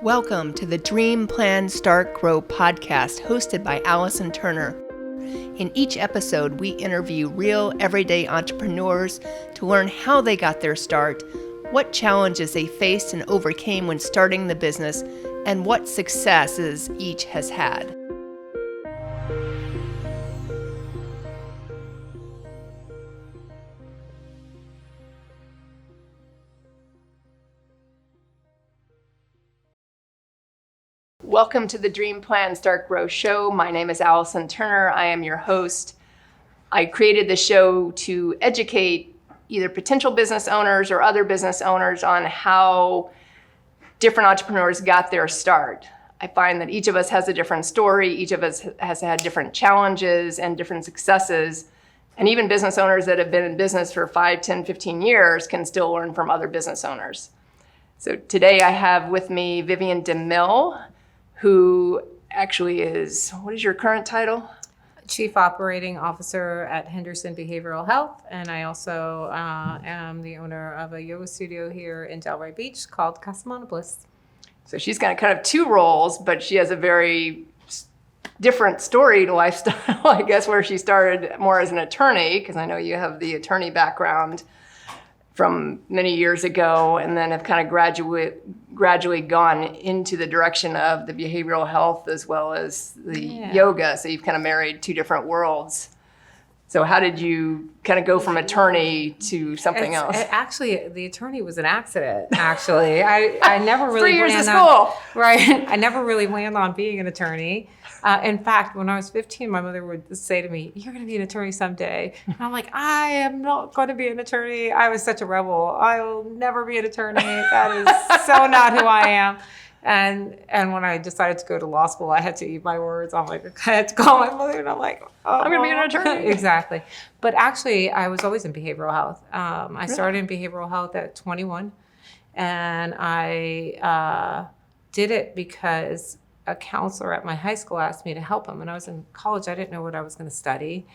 Welcome to the Dream Plan Start Grow podcast hosted by Allison Turner. In each episode, we interview real everyday entrepreneurs to learn how they got their start, what challenges they faced and overcame when starting the business, and what successes each has had. Welcome to the Dream Plan Start Grow show. My name is Allison Turner. I am your host. I created the show to educate either potential business owners or other business owners on how different entrepreneurs got their start. I find that each of us has a different story. Each of us has had different challenges and different successes. And even business owners that have been in business for 5, 10, 15 years can still learn from other business owners. So today I have with me Vivian Demille, who actually is, what is your current title? Chief Operating Officer at Henderson Behavioral Health, and I also am the owner of a yoga studio here in Delray Beach called Casa Manabliss. So she's got kind of two roles, but she has a very different storied lifestyle, I guess, where she started more as an attorney, because I know you have the attorney background from many years ago, and then have kind of gradually gone into the direction of the behavioral health as well as the yoga. So you've kind of married two different worlds. So how did you kind of go from attorney to something else? Actually, the attorney was an accident, actually. I never really 3 years of planned school. Right. I never really planned on being an attorney. In fact, when I was 15, my mother would say to me, "You're going to be an attorney someday." And I'm like, "I am not going to be an attorney." I was such a rebel. I will never be an attorney. That is so not who I am. And when I decided to go to law school, I had to eat my words. I'm like, I had to call my mother, and I'm like, "Oh, I'm going to be an attorney." Exactly. But actually, I was always in behavioral health. I started in behavioral health at 21, and I did it because a counselor at my high school asked me to help him. When I was in college, I didn't know what I was going to study.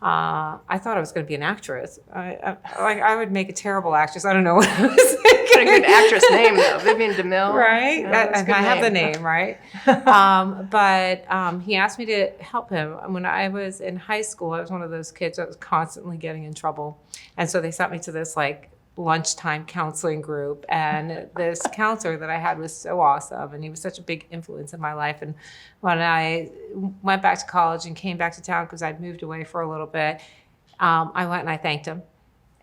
I thought I was going to be an actress. I would make a terrible actress. I don't know what I was thinking. Got a good actress name, though. Vivian Demille. Right? Yeah, I have the name, right? But he asked me to help him. When I was in high school, I was one of those kids that was constantly getting in trouble. And so they sent me to this lunchtime counseling group, and this counselor that I had was so awesome, and he was such a big influence in my life. And when I went back to college and came back to town because I'd moved away for a little bit, I went and I thanked him.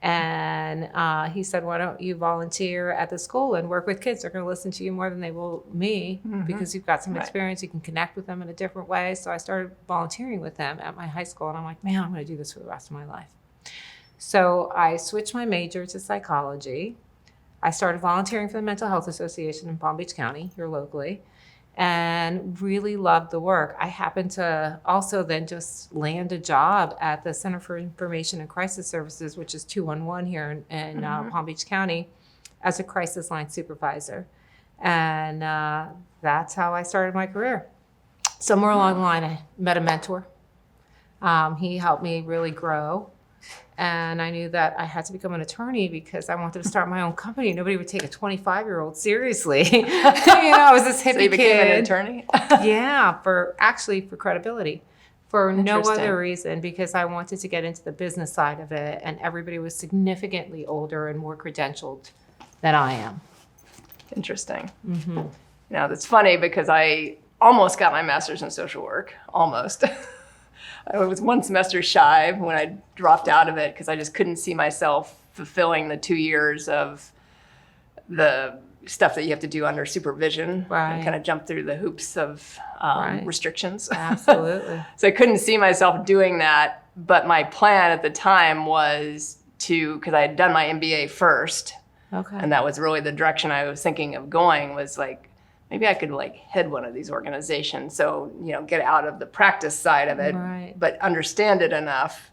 And he said, "Why don't you volunteer at the school and work with kids? They're going to listen to you more than they will me, because you've got some experience. You can connect with them in a different way." So I started volunteering with them at my high school, and I'm like, man, I'm going to do this for the rest of my life. So I switched my major to psychology. I started volunteering for the Mental Health Association in Palm Beach County, here locally, and really loved the work. I happened to also then just land a job at the Center for Information and Crisis Services, which is 211 here in Palm Beach County, as a crisis line supervisor. And that's how I started my career. Somewhere along the line, I met a mentor. He helped me really grow. And I knew that I had to become an attorney because I wanted to start my own company. Nobody would take a 25-year-old seriously. I was this hippie So you became kid. an attorney? Yeah, for credibility. For no other reason, because I wanted to get into the business side of it, and everybody was significantly older and more credentialed than I am. Interesting. Mm-hmm. Now, that's funny because I almost got my master's in social work. Almost. I was one semester shy when I dropped out of it because I just couldn't see myself fulfilling the 2 years of the stuff that you have to do under supervision, and kind of jump through the hoops of restrictions. Absolutely. So I couldn't see myself doing that. But my plan at the time was because I had done my MBA first. Okay. And that was really the direction I was thinking of going, was maybe I could head one of these organizations. So, get out of the practice side of it, but understand it enough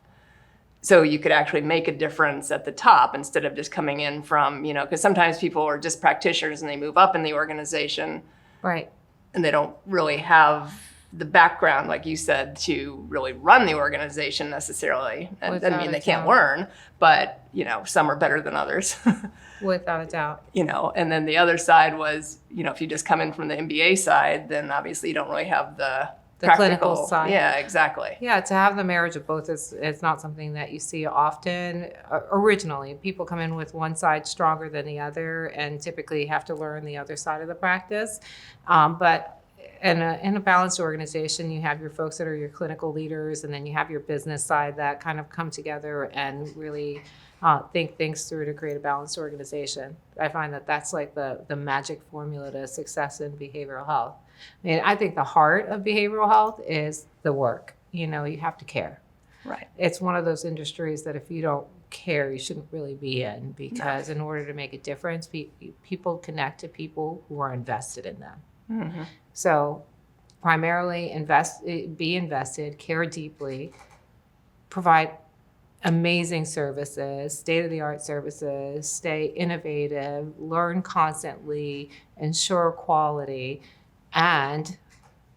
so you could actually make a difference at the top instead of just coming in from, because sometimes people are just practitioners and they move up in the organization. Right. And they don't really have the background, like you said, to really run the organization necessarily. And doesn't mean they can't learn, but some are better than others. Without a doubt. And then the other side was, if you just come in from the MBA side, then obviously you don't really have the clinical side. Yeah, exactly. Yeah, to have the marriage of both is not something that you see often. Originally, people come in with one side stronger than the other, and typically have to learn the other side of the practice. But in a balanced organization, you have your folks that are your clinical leaders, and then you have your business side that kind of come together and really think things through to create a balanced organization. I find that that's like the magic formula to success in behavioral health. I think the heart of behavioral health is the work. You have to care. Right. It's one of those industries that if you don't care, you shouldn't really be in, because in order to make a difference, people connect to people who are invested in them. Mm-hmm. So primarily be invested, care deeply, provide amazing services, state-of-the-art services, stay innovative, learn constantly, ensure quality, and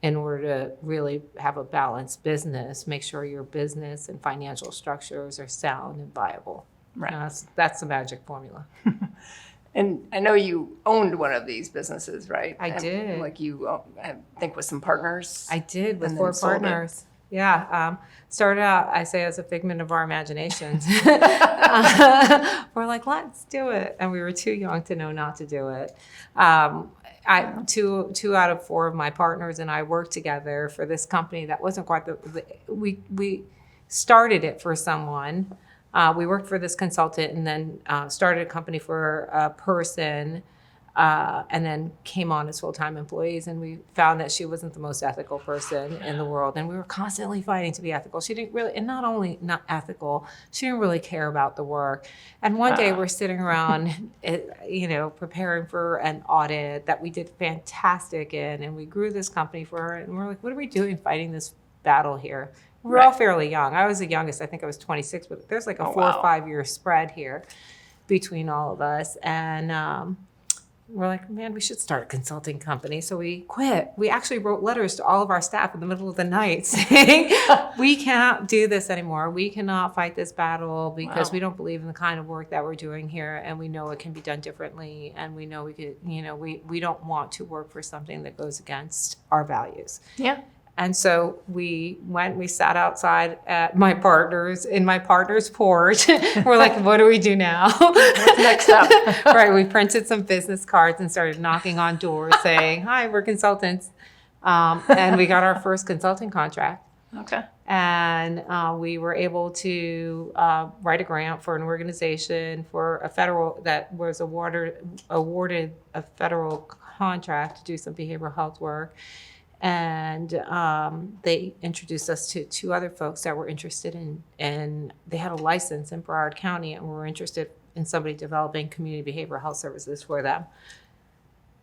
in order to really have a balanced business, make sure your business and financial structures are sound and viable. Right. That's the magic formula. And I know you owned one of these businesses, right? I did. Like you, I think, with some partners. I did, with and 4 then sold it. partners. Yeah. Started out, I say, as a figment of our imaginations. We're like, let's do it. And we were too young to know not to do it. Two out of 4 of my partners and I worked together for this company that wasn't quite we started it for someone. We worked for this consultant and then started a company for a person, and then came on as full-time employees. And we found that she wasn't the most ethical person in the world. And we were constantly fighting to be ethical. She didn't really, and not only not ethical, she didn't really care about the work. And one day we're sitting around, preparing for an audit that we did fantastic in. And we grew this company for her. And we're like, what are we doing fighting this battle here? We're all fairly young. I was the youngest. I think I was 26, but there's like a 4 or 5 year spread here between all of us. And we're like, man, we should start a consulting company. So we quit. We actually wrote letters to all of our staff in the middle of the night saying, we can't do this anymore. We cannot fight this battle because we don't believe in the kind of work that we're doing here. And we know it can be done differently. And we know we could, we don't want to work for something that goes against our values. Yeah. And so we sat outside at in my partner's porch. We're like, what do we do now? What's next up? Right. We printed some business cards and started knocking on doors saying, hi, we're consultants. And we got our first consulting contract. Okay. And we were able to write a grant for an organization that was awarded a federal contract to do some behavioral health work. And they introduced us to 2 other folks that were interested in they had a license in Broward County and were interested in somebody developing community behavioral health services for them.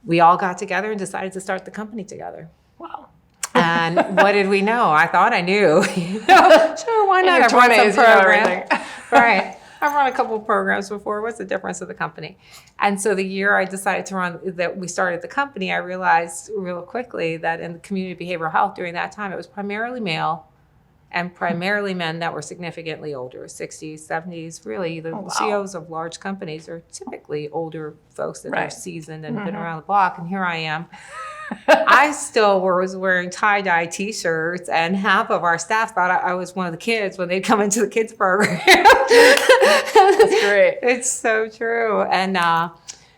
We all got together and decided to start the company together. Wow. And what did we know? I thought I knew. Sure, why not? I've run some programs. Right. I've run a couple of programs before. What's the difference of the company? And so the year I decided that we started the company, I realized real quickly that in the community behavioral health during that time, it was primarily male and primarily men that were significantly older, 60s, 70s. Really, the CEOs of large companies are typically older folks that are seasoned and been around the block. And here I am. I still was wearing tie-dye T-shirts, and half of our staff thought I was one of the kids when they'd come into the kids program. That's great. It's so true. And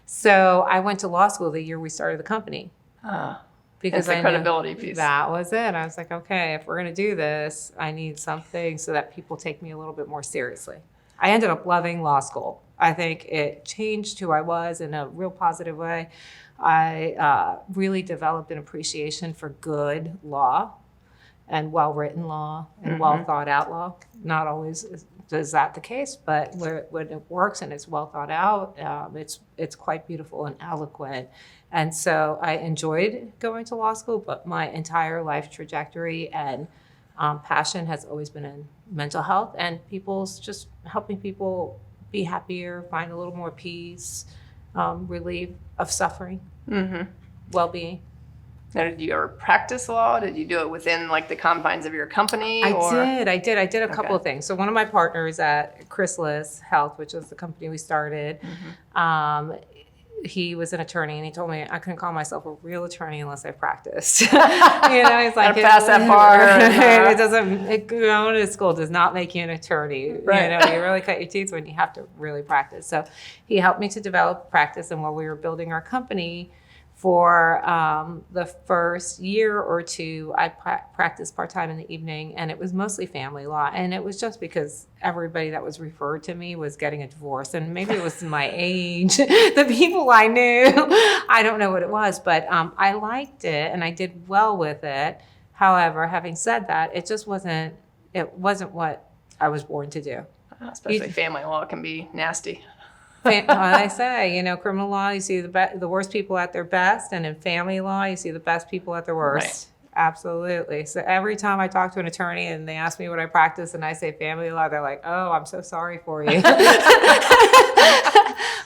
so I went to law school the year we started the company. Because it's the credibility piece. That was it. I was like, okay, if we're going to do this, I need something so that people take me a little bit more seriously. I ended up loving law school. I think it changed who I was in a real positive way. I really developed an appreciation for good law and well-written law and well-thought-out law. Not always is that the case, but when it works and it's well thought out, it's quite beautiful and eloquent. And so I enjoyed going to law school, but my entire life trajectory and passion has always been in mental health and just helping people be happier, find a little more peace, relief of suffering, well-being. Now, did you ever practice law? Did you do it within like the confines of your company? I did a couple of things. So one of my partners at Chrysalis Health, which was the company we started, he was an attorney, and he told me I couldn't call myself a real attorney unless I practiced. He's like, pass that bar. It doesn't. Going to school does not make you an attorney. Right. You really cut your teeth when you have to really practice. So he helped me to develop practice, and while we were building our company, for the first year or two, I practiced part-time in the evening, and it was mostly family law. And it was just because everybody that was referred to me was getting a divorce. And maybe it was my age, the people I knew, I don't know what it was, but I liked it and I did well with it. However, having said that, it wasn't what I was born to do. Especially family law can be nasty. I say, criminal law, you see the worst people at their best, and in family law, you see the best people at their worst. Right. Absolutely. So every time I talk to an attorney and they ask me what I practice and I say family law, they're like, "Oh, I'm so sorry for you." But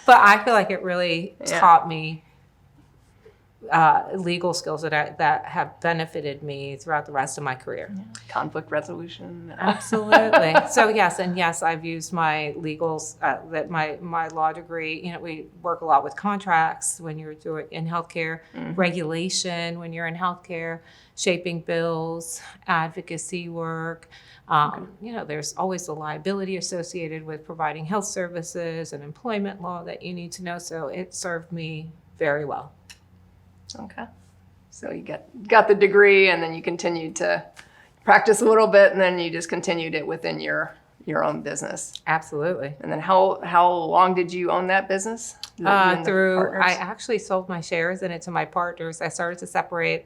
I feel like it really taught me legal skills that have benefited me throughout the rest of my career. Yeah. Conflict resolution. Absolutely. So yes, I've used my legals, that my law degree. We work a lot with contracts when you're doing in healthcare, regulation when you're in healthcare, shaping bills, advocacy work. There's always the liability associated with providing health services and employment law that you need to know. So it served me very well. Okay. So you got the degree, and then you continued to practice a little bit, and then you just continued it within your own business. Absolutely. And then how long did you own that business? I actually sold my shares in it to my partners. I started to separate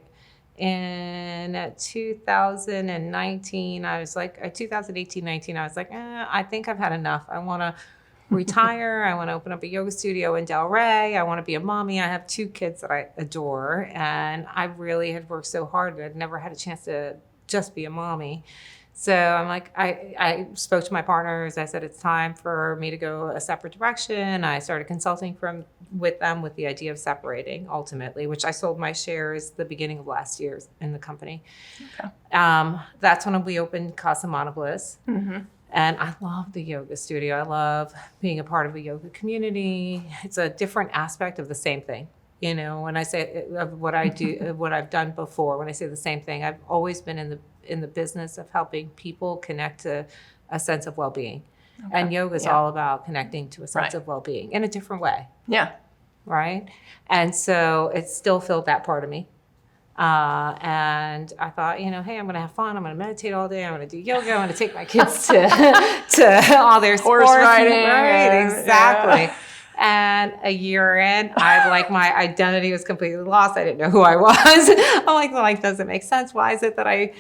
in 2019. I was like, 2018, 19, I was like, I think I've had enough. I want to retire. I want to open up a yoga studio in Delray. I want to be a mommy. I have 2 kids that I adore, and I really had worked so hard. I'd never had a chance to just be a mommy. So I'm like, I spoke to my partners. I said, it's time for me to go a separate direction. I started consulting with them with the idea of separating ultimately, which I sold my shares the beginning of last year in the company. Okay. That's when we opened Casa Manabliss. Mm-hmm. And I love the yoga studio. I love being a part of the yoga community. It's a different aspect of the same thing. When I say of what I do, what I've done before, when I say the same thing, I've always been in the business of helping people connect to a sense of well-being. Okay. And yoga is all about connecting to a sense of well-being in a different way. Yeah. Right? And so it still filled that part of me. And I thought, hey, I'm going to have fun. I'm going to meditate all day. I'm going to do yoga. I'm going to take my kids to all their horse sports. Riding. Right, exactly. Yeah. And a year in, my identity was completely lost. I didn't know who I was. I'm like, does it make sense? Why is it that I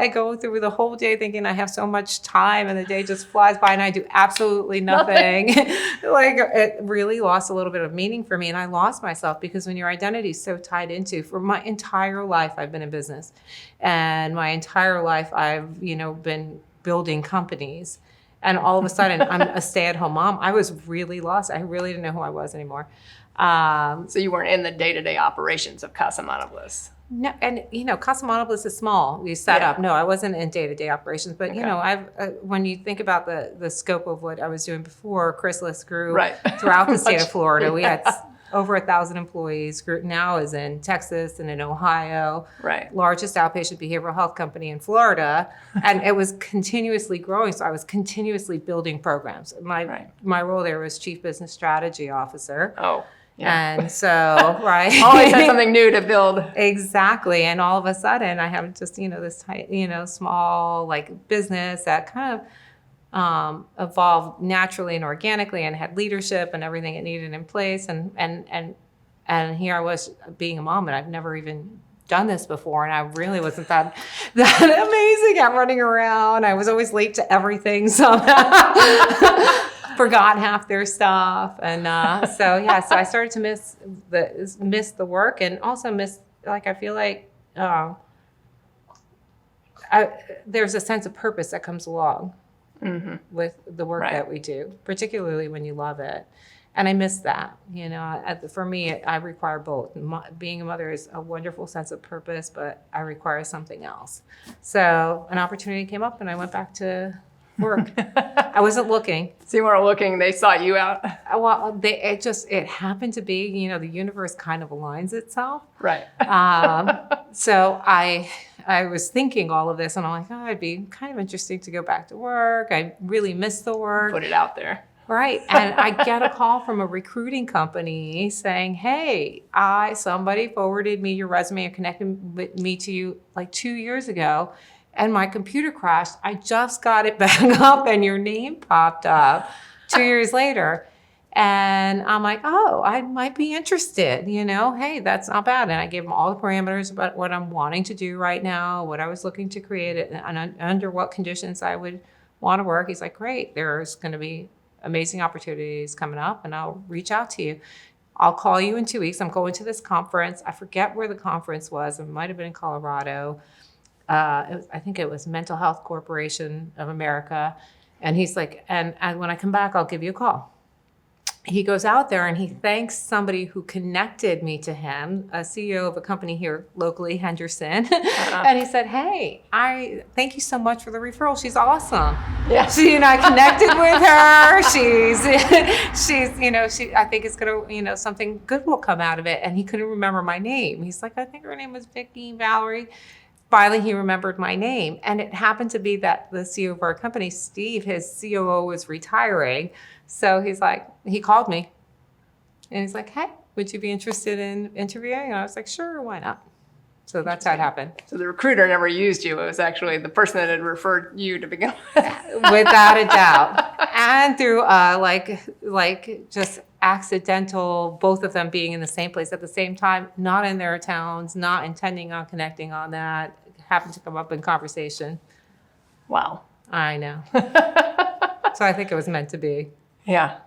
go through the whole day thinking I have so much time and the day just flies by and I do absolutely nothing? It really lost a little bit of meaning for me. And I lost myself because when your identity is so tied into, for my entire life, I've been in business. And my entire life, I've, been building companies. And all of a sudden, I'm a stay-at-home mom. I was really lost. I really didn't know who I was anymore. So you weren't in the day-to-day operations of Casa Manabliss? No, and Casa Manabliss is small. We set up. No, I wasn't in day-to-day operations. But I've when you think about the scope of what I was doing before, Chrysalis grew throughout the state of Florida. We had over 1,000 employees. Group now is in Texas and in Ohio. Right. Largest outpatient behavioral health company in Florida. And it was continuously growing. So I was continuously building programs. My role there was Chief Business Strategy Officer. Oh. Yeah. And so, always had something new to build. Exactly. And all of a sudden I have just, this, small business that kind of evolved naturally and organically and had leadership and everything it needed in place. And here I was being a mom, and I've never even done this before. And I really wasn't that amazing at running around. I was always late to everything somehow. Forgot half their stuff. And so I started to miss the work, and also I feel like there's a sense of purpose that comes along with the work that we do, particularly when you love it. And I miss that, for me, I require both. Being a mother is a wonderful sense of purpose, but I require something else. So an opportunity came up and I went back to work. I wasn't looking. So you weren't looking, they sought you out. Well, it happened to be, the universe kind of aligns itself. Right. So I was thinking all of this and I'm like, oh, it'd be kind of interesting to go back to work. I really miss the work. Put it out there. Right. And I get a call from a recruiting company saying, hey, somebody forwarded me your resume and connected me to you like 2 years ago. And my computer crashed. I just got it back up and your name popped up 2 years later. And I'm like, oh, I might be interested, hey, that's not bad. And I gave him all the parameters about what I'm wanting to do right now, what I was looking to create, and under what conditions I would want to work. He's like, great, there's going to be amazing opportunities coming up and I'll reach out to you. I'll call you in 2 weeks. I'm going to this conference. I forget where the conference was. It might have been in Colorado. I think it was Mental Health Corporation of America. And he's like, and when I come back, I'll give you a call. He goes out there and he thanks somebody who connected me to him, a CEO of a company here locally, Henderson. And he said, hey, I thank you so much for the referral. She's awesome. Yeah. I connected with her. I think it's going to, something good will come out of it. And he couldn't remember my name. He's like, I think her name was Vicki Valerie. Finally, he remembered my name. And it happened to be that the CEO of our company, Steve, his COO, was retiring. So he called me and he's like, hey, would you be interested in interviewing? And I was like, sure, why not? So that's how it happened. So the recruiter never used you. It was actually the person that had referred you to begin with. Without a doubt. And through just accidental, both of them being in the same place at the same time, not in their towns, not intending on connecting on that, happened to come up in conversation. Wow. I know. So I think it was meant to be. Yeah.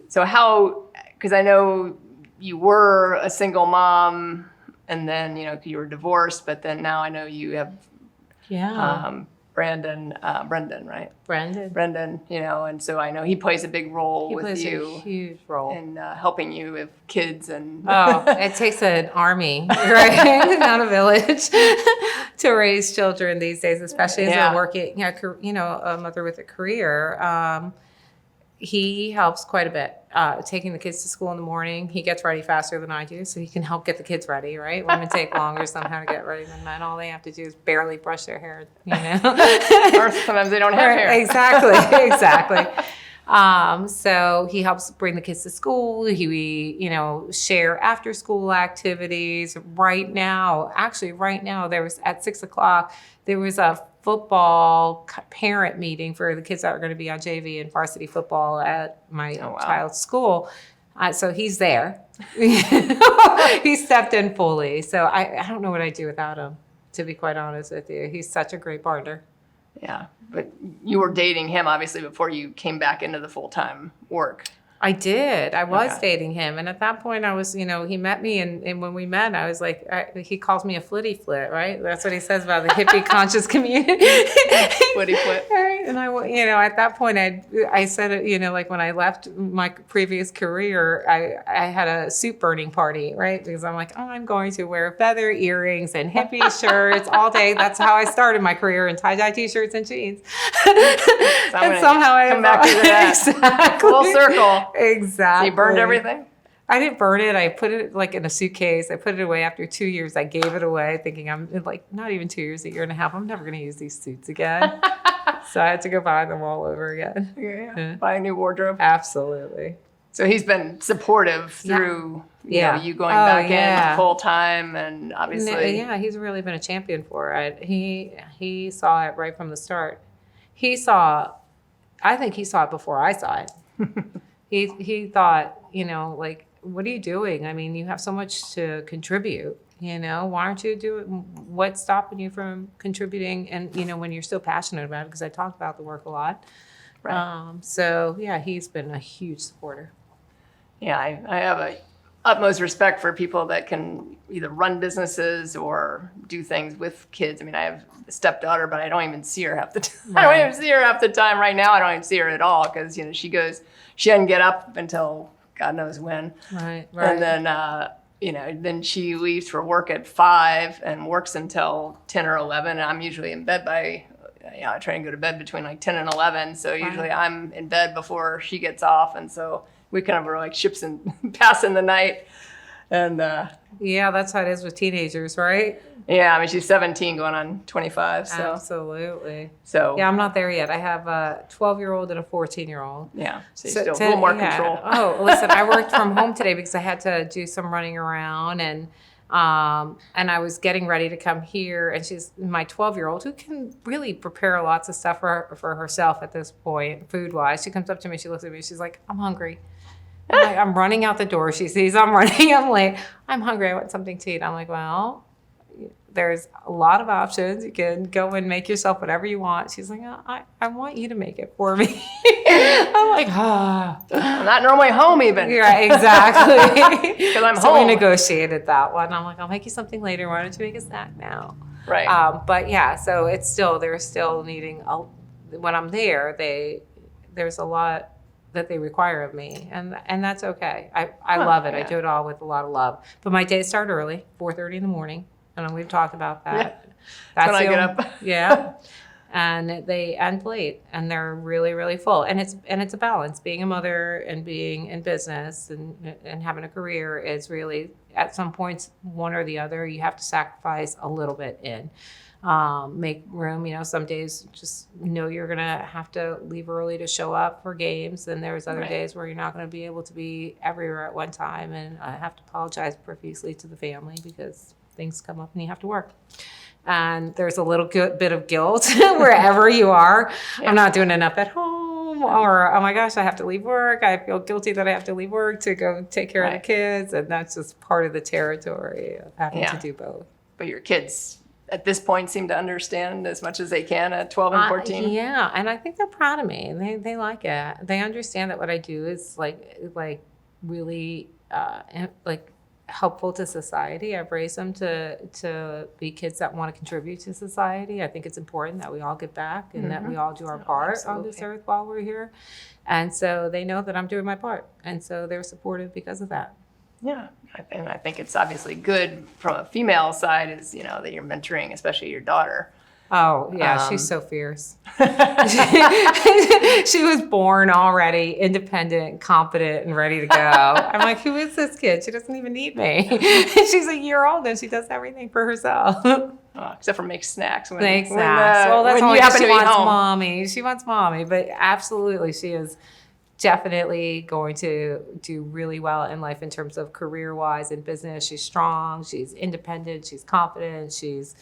So because I know you were a single mom and then, you were divorced, but then now I know you have Brendan, right? Brendan, and so I know he plays a big role with you. He plays a huge role. In helping you with kids and... Oh, it takes an army, right? Not a village to raise children these days, especially as a working, a mother with a career. He helps quite a bit, taking the kids to school in the morning. He gets ready faster than I do, so he can help get the kids ready, right? Women take longer somehow to get ready than men. All they have to do is barely brush their hair, Or sometimes they don't have hair. Exactly. So he helps bring the kids to school. We share after school activities. Right now, there was at 6:00, there was a football parent meeting for the kids that are going to be on JV and varsity football at my child's school. So he's there. He stepped in fully. So I don't know what I'd do without him, to be quite honest with you. He's such a great partner. Yeah, but you were dating him obviously before you came back into the full-time work. I did. I was dating him. And at that point I was, he met me and when we met, I was like, he calls me a flitty flit, right? That's what he says about the hippie conscious community. Flitty flit. Right. And at that point I said, like when I left my previous career, I had a suit burning party, right? Because I'm like, I'm going to wear feather earrings and hippie shirts all day. That's how I started my career, in tie-dye t-shirts and jeans. And somehow I come back to that. Exactly. Full circle. Exactly. So you burned everything? I didn't burn it. I put it in a suitcase. I put it away after 2 years. I gave it away thinking I'm not even 2 years, a year and a half. I'm never going to use these suits again. So I had to go buy them all over again. Yeah. Buy a new wardrobe. Absolutely. So he's been supportive through you going back in full time, and obviously. Yeah, he's really been a champion for it. He saw it right from the start. I think he saw it before I saw it. He thought, what are you doing? I mean, you have so much to contribute, why aren't you doing, what's stopping you from contributing? And, when you're so passionate about it, because I talk about the work a lot. Right. So he's been a huge supporter. Yeah, I have utmost respect for people that can either run businesses or do things with kids. I mean, I have a stepdaughter, but I don't even see her half the time. Right. I don't even see her half the time right now. I don't even see her at all because, she doesn't get up until God knows when. Right. And then, then she leaves for work at 5 and works until 10 or 11. And I'm usually in bed by, I try and go to bed between like 10 and 11. So usually I'm in bed before she gets off. And so we kind of are like ships and passing the night. And yeah, that's how it is with teenagers, right? yeah, I mean, she's 17 going on 25. So Absolutely. So yeah, I'm not there yet. I have a 12-year-old and a 14-year-old. Yeah, so you still a little more control. Oh, listen, I worked from home today because I had to do some running around, and I was getting ready to come here, and she's my 12-year-old who can really prepare lots of stuff for herself at this point, food-wise. She comes up to me, she looks at me, she's like, I'm hungry. I'm running out the door. She sees I'm running. I'm like, I'm hungry. I want something to eat. I'm like, well, there's a lot of options. You can go and make yourself whatever you want. She's like, I want you to make it for me. I'm like, I'm not normally home even. Yeah, exactly. Because I'm so home. we negotiated that one. I'm like, I'll make you something later. Why don't you make a snack now? Right. But yeah, so they're still needing, when I'm there, there's a lot that they require of me, and that's okay. I love it. Yeah. I do it all with a lot of love. But my days start early, 4:30 in the morning, and we've talked about that. Yeah. That's when I get up. Yeah, and they end late, and they're really, really full. And it's a balance. Being a mother and being in business and having a career is really, at some points, one or the other. You have to sacrifice a little bit in. Make room, some days just know you're going to have to leave early to show up for games. And there's other days where you're not going to be able to be everywhere at one time. And I have to apologize profusely to the family because things come up and you have to work. And there's a little bit of guilt wherever you are. Yeah. I'm not doing enough at home, or, oh my gosh, I have to leave work. I feel guilty that I have to leave work to go take care of the kids. And that's just part of the territory of having to do both. But your kids at this point seem to understand as much as they can at 12 and 14. Yeah, and I think they're proud of me. They like it. They understand that what I do is like really helpful to society. I've raised them to be kids that want to contribute to society. I think it's important that we all give back and that we all do our part on this earth while we're here. And so they know that I'm doing my part. And so they're supportive because of that. Yeah, and I think it's obviously good from a female side is, that you're mentoring, especially your daughter. Oh, yeah, she's so fierce. She was born already independent, competent, and ready to go. I'm like, who is this kid? She doesn't even need me. She's a year old and she does everything for herself. Except for make snacks. Well, that's all you happen she to be wants home. mommy. She wants mommy, but absolutely she is definitely going to do really well in life in terms of career-wise in business. She's strong, she's independent, she's confident, she's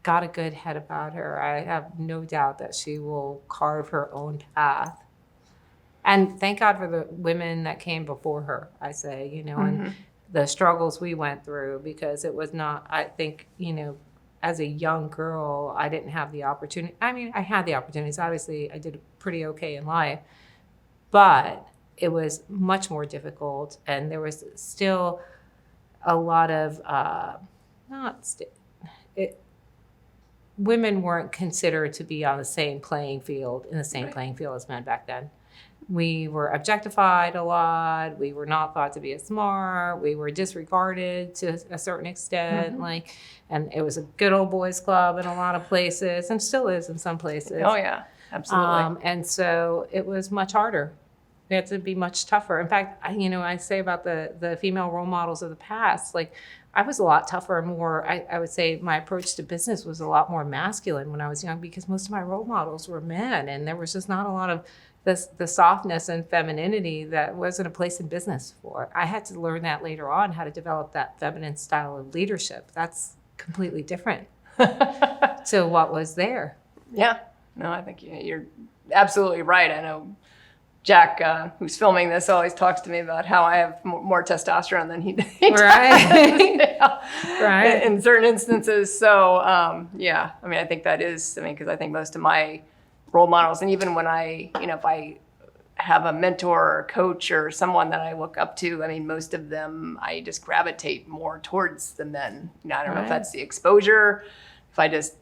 got a good head about her. I have no doubt that she will carve her own path. And thank God for the women that came before her, I say, and the struggles we went through, because it was not, I think, as a young girl, I didn't have the opportunity. I mean, I had the opportunities. Obviously, I did pretty okay in life, but it was much more difficult. And there was still a lot of, women weren't considered to be on the same playing field, playing field as men back then. We were objectified a lot. We were not thought to be as smart. We were disregarded to a certain extent. And it was a good old boys club in a lot of places, and still is in some places. Oh yeah, absolutely. And so it was much harder. It had to be much tougher. In fact, I say about the female role models of the past, I was a lot tougher and more, I would say my approach to business was a lot more masculine when I was young, because most of my role models were men, and there was just not a lot of the softness and femininity that wasn't a place in business for. I had to learn that later on, how to develop that feminine style of leadership. That's completely different to what was there. Yeah, no, I think you're absolutely right. I know Jack, who's filming this, always talks to me about how I have more testosterone than he Right. does. Right. In certain instances. So, yeah, I mean, I think that is, because I think most of my role models, and even when if I have a mentor or a coach or someone that I look up to, I mean, most of them, I just gravitate more towards the men. I don't know if that's the exposure, if I just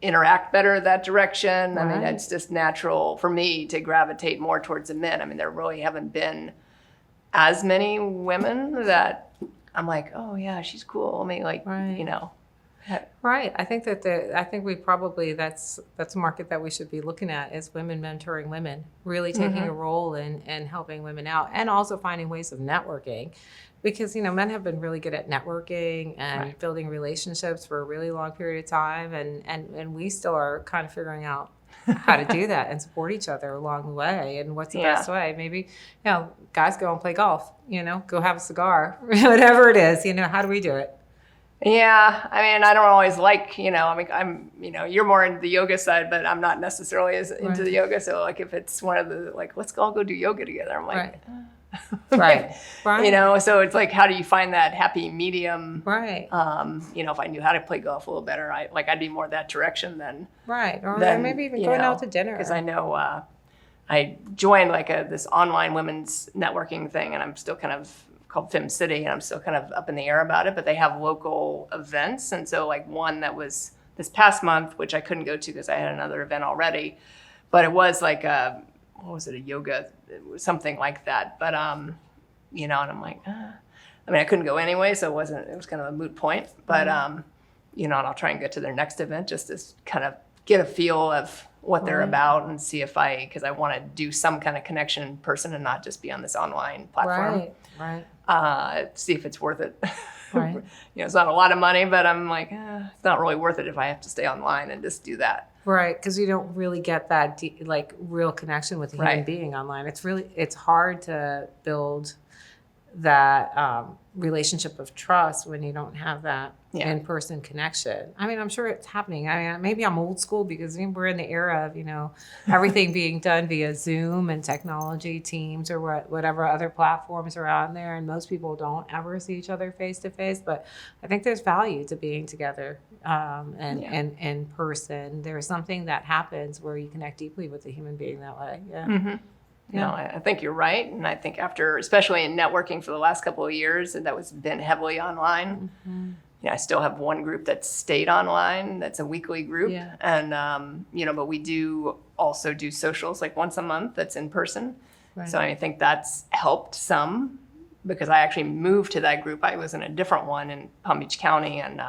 interact better that direction. I mean, it's just natural for me to gravitate more towards the men. I mean, there really haven't been as many women that I'm like, oh yeah, she's cool. I mean, like, Right. I think that we probably, that's a market that we should be looking at, is women mentoring women, really taking a role in helping women out, and also finding ways of networking, because, men have been really good at networking and building relationships for a really long period of time. And we still are kind of figuring out how to do that and support each other along the way. And what's the best way? Maybe, guys go and play golf, go have a cigar, whatever it is, how do we do it? Yeah, I mean, I don't always like, I'm, you're more into the yoga side, but I'm not necessarily as into the yoga. So like if it's one of the, like, let's all go do yoga together, I'm like, right. So it's like, how do you find that happy medium? Right. If I knew how to play golf a little better, I'd be more that direction than. Right. Or then, maybe even going out to dinner. Because I know I joined like this online women's networking thing, and I'm still kind of called Fem City, and I'm still kind of up in the air about it, but they have local events. And so like one that was this past month, which I couldn't go to because I had another event already, but it was like a yoga, it was something like that. But, and I'm like, I mean, I couldn't go anyway, so it was kind of a moot point, but, and I'll try and get to their next event just to kind of get a feel of what they're about and see if because I want to do some kind of connection in person and not just be on this online platform. Right. See if it's worth it. Right. It's not a lot of money, but I'm like, it's not really worth it if I have to stay online and just do that. Right, because you don't really get that real connection with a human being online. It's hard to build that relationship of trust when you don't have that in-person connection. I mean, I'm sure it's happening. I mean, maybe I'm old school because we're in the era of, everything being done via Zoom and technology, Teams, or whatever other platforms are out there, and most people don't ever see each other face to face. But I think there's value to being together and in person. There's something that happens where you connect deeply with a human being that way. Yeah. Mm-hmm. No, I think you're right. And I think after, especially in networking for the last couple of years, and that was been heavily online. Mm-hmm. I still have one group that stayed online. That's a weekly group. Yeah. And, but we do also do socials like once a month that's in person. Right. So I think that's helped some because I actually moved to that group. I was in a different one in Palm Beach County, and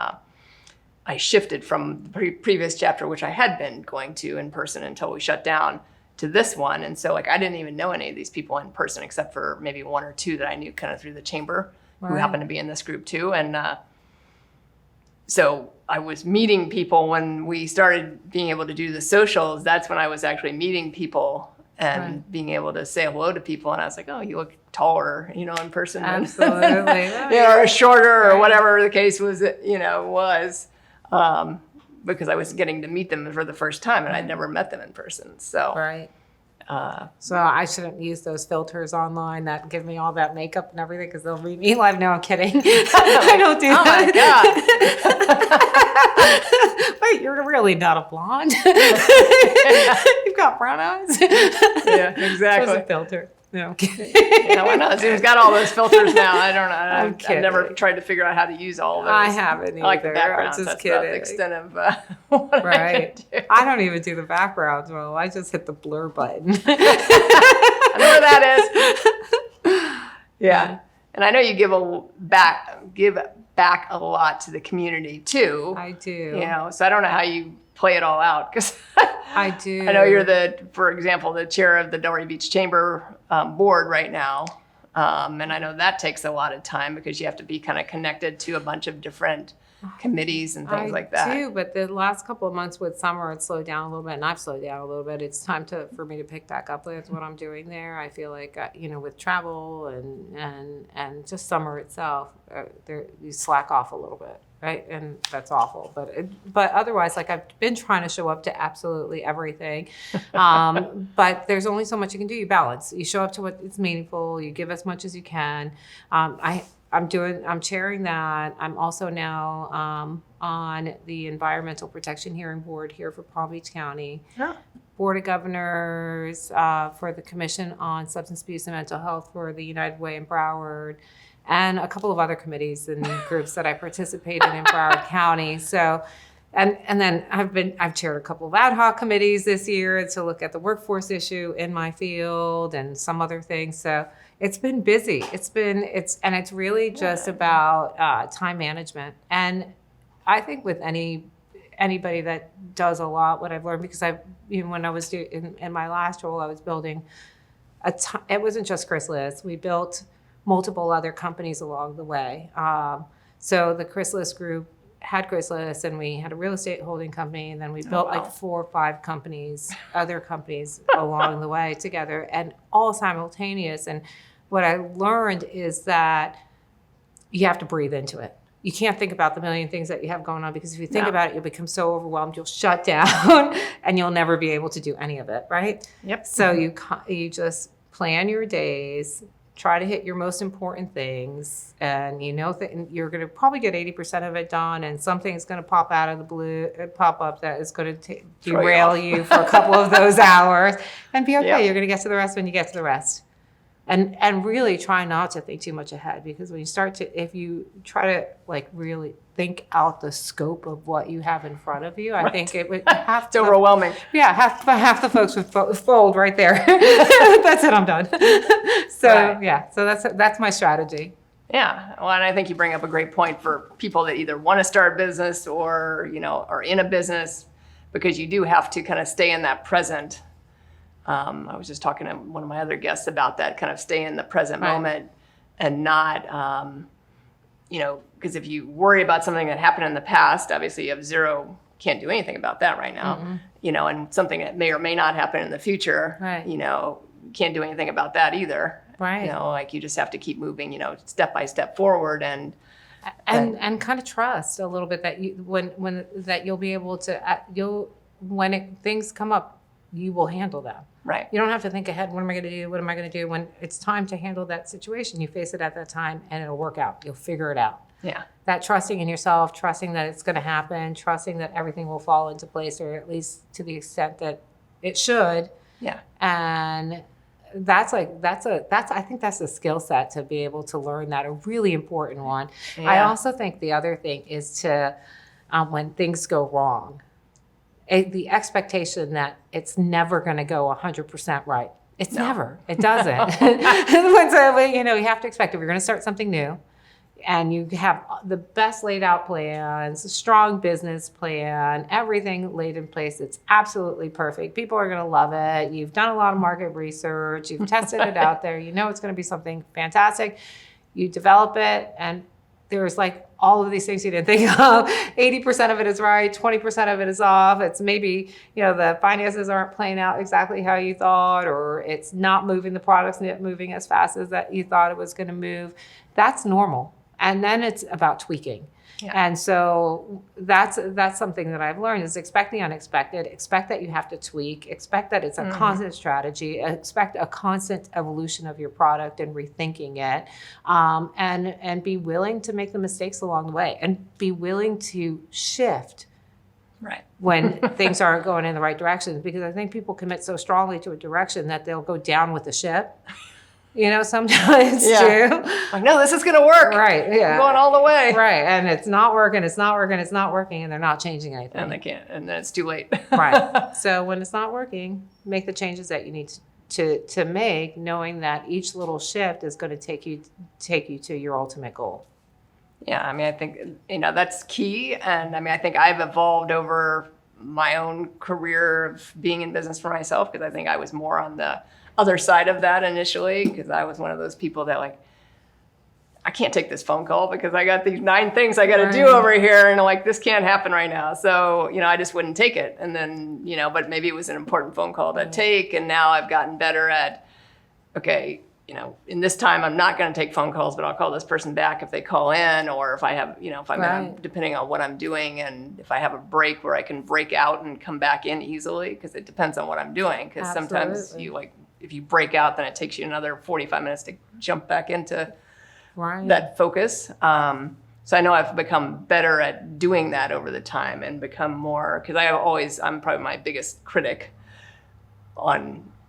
I shifted from the previous chapter, which I had been going to in person until we shut down, to this one. And so I didn't even know any of these people in person except for maybe one or two that I knew kind of through the chamber who happened to be in this group too. And so I was meeting people when we started being able to do the socials. That's when I was actually meeting people and being able to say hello to people. And I was like, oh, you look taller, in person. Absolutely. Or shorter or whatever the case was, because I was getting to meet them for the first time and I'd never met them in person. So so I shouldn't use those filters online that give me all that makeup and everything because they'll read me live. No, I'm kidding. I don't do that. Oh my God. Wait, you're really not a blonde. You've got brown eyes. Yeah, exactly. It's a filter. No, I'm kidding. Why not? Zoom's got all those filters now. I don't know. I've never tried to figure out how to use all of those. I haven't either. I like the backgrounds. That's about the extent of what I can do. I don't even do the backgrounds well. I just hit the blur button. I know where that is. Yeah. And I know you give back a lot to the community too. I do. So I don't know how you play it all out because I do. I know you're for example, the chair of the Delray Beach Chamber board right now. And I know that takes a lot of time because you have to be kind of connected to a bunch of different committees and things like that. I do, but the last couple of months with summer, it slowed down a little bit, and I've slowed down a little bit. It's time for me to pick back up with what I'm doing there. I feel like, with travel and just summer itself, you slack off a little bit. Right, and that's awful. But otherwise, I've been trying to show up to absolutely everything. But there's only so much you can do. You balance. You show up to what is meaningful. You give as much as you can. I'm chairing that. I'm also now on the Environmental Protection Hearing Board here for Palm Beach County. Board of Governors for the Commission on Substance Abuse and Mental Health for the United Way in Broward, and a couple of other committees and groups that I participated in Broward County. So, and then I've chaired a couple of ad hoc committees this year to look at the workforce issue in my field and some other things. So it's been busy. It's it's really just about time management. And I think with anybody that does a lot, what I've learned, because when I was in my last role, I was building it wasn't just Chrysalis. We built multiple other companies along the way. So the Chrysalis group had Chrysalis, and we had a real estate holding company, and then we built like 4 or 5 companies, other companies along the way together, and all simultaneous. And what I learned is that you have to breathe into it. You can't think about the million things that you have going on, because if you think about it, you'll become so overwhelmed, you'll shut down, and you'll never be able to do any of it, right? Yep. So you just plan your days, try to hit your most important things, and you're going to probably get 80% of it done, and something is going to pop out of the blue, pop up that is going to derail you for a couple of those hours, and be okay. Yep. You're going to get to the rest when you get to the rest. And really try not to think too much ahead, because when if you try to like really think out the scope of what you have in front of you, I think it would have to. It's overwhelming. Yeah, half the folks would fold right there. That's it, I'm done. So Right. so that's my strategy. Yeah, well, and I think you bring up a great point for people that either want to start a business or, are in a business, because you do have to kind of stay in that present. I was just talking to one of my other guests about that, kind of stay in the present moment and not, because if you worry about something that happened in the past, obviously you have can't do anything about that right now, and something that may or may not happen in the future, can't do anything about that either. Right. Like you just have to keep moving, step by step forward and kind of trust a little bit that you'll be able to, things come up, you will handle them. Right. You don't have to think ahead. What am I going to do? What am I going to do? When it's time to handle that situation, you face it at that time and it'll work out. You'll figure it out. Yeah. That trusting in yourself, trusting that it's going to happen, trusting that everything will fall into place, or at least to the extent that it should. Yeah. And I think that's a skill set to be able to learn that, a really important one. Yeah. I also think the other thing is to, when things go wrong, the expectation that it's never going to go 100% right. It's never. It doesn't. You have to expect, if you're going to start something new and you have the best laid out plans, a strong business plan, everything laid in place, it's absolutely perfect. People are going to love it. You've done a lot of market research. You've tested it out there. You know it's going to be something fantastic. You develop it, and there's like all of these things you didn't think of. 80% of it is right, 20% of it is off. It's maybe, the finances aren't playing out exactly how you thought, or it's not moving, the product's not moving as fast as that you thought it was going to move. That's normal. And then it's about tweaking. Yeah. And so that's something that I've learned, is expect the unexpected, expect that you have to tweak, expect that it's a constant strategy, expect a constant evolution of your product and rethinking it, and be willing to make the mistakes along the way, and be willing to shift when things aren't going in the right direction, because I think people commit so strongly to a direction that they'll go down with the ship. Sometimes too. Like, no, this is going to work. Right. Yeah. I'm going all the way. Right. And it's not working. It's not working. It's not working. And they're not changing anything. And they can't. And then it's too late. Right. So when it's not working, make the changes that you need to make, knowing that each little shift is going to take you to your ultimate goal. Yeah. I think, that's key. And I think I've evolved over my own career of being in business for myself, because I think I was more on the other side of that initially, because I was one of those people that I can't take this phone call because I got these 9 things I got to do over here, and this can't happen right now. So, I just wouldn't take it. And then, but maybe it was an important phone call to take. And now I've gotten better at, okay, in this time, I'm not going to take phone calls, but I'll call this person back if they call in, or if I have, if I'm gonna, depending on what I'm doing, and if I have a break where I can break out and come back in easily, because it depends on what I'm doing. Because sometimes if you break out, then it takes you another 45 minutes to jump back into that focus. So I know I've become better at doing that over the time, and become more, because I'm probably my biggest critic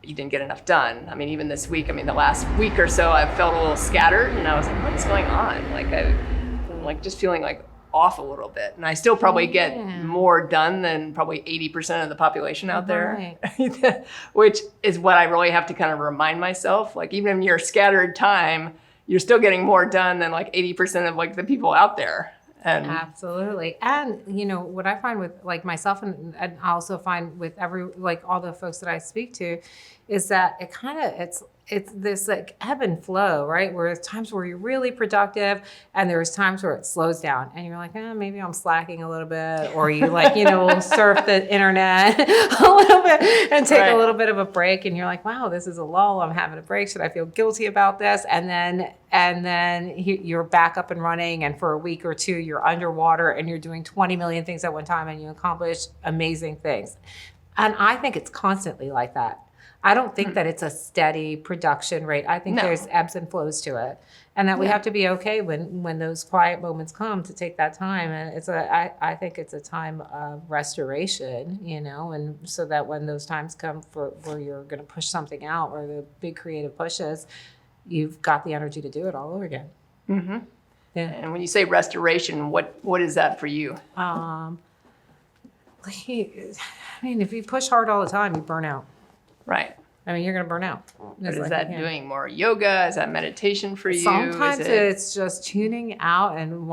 you didn't get enough done. I mean, even this week, the last week or so, I've felt a little scattered, and I was like, what's going on? Like, I'm like just feeling like off a little bit. And I still probably get more done than probably 80% of the population out there, which is what I really have to kind of remind myself. Like, even in your scattered time, you're still getting more done than like 80% of like the people out there. And absolutely. And what I find with like myself and I also find with all the folks that I speak to is that it's this like ebb and flow, right? Where there's times where you're really productive and there's times where it slows down and you're like, maybe I'm slacking a little bit, or you like, surf the internet a little bit and take a little bit of a break, and you're like, wow, this is a lull. I'm having a break. Should I feel guilty about this? And then you're back up and running, and for a week or two, you're underwater and you're doing 20 million things at one time and you accomplish amazing things. And I think it's constantly like that. I don't think that it's a steady production rate. I think there's ebbs and flows to it, and that we have to be okay when those quiet moments come to take that time. And I think it's a time of restoration, and so that when those times come where you're going to push something out, or the big creative pushes, you've got the energy to do it all over again. Mm-hmm. Yeah. And when you say restoration, what is that for you? If you push hard all the time, you burn out. Right. You're going to burn out. But is that doing more yoga? Is that meditation for you? Sometimes it's just tuning out and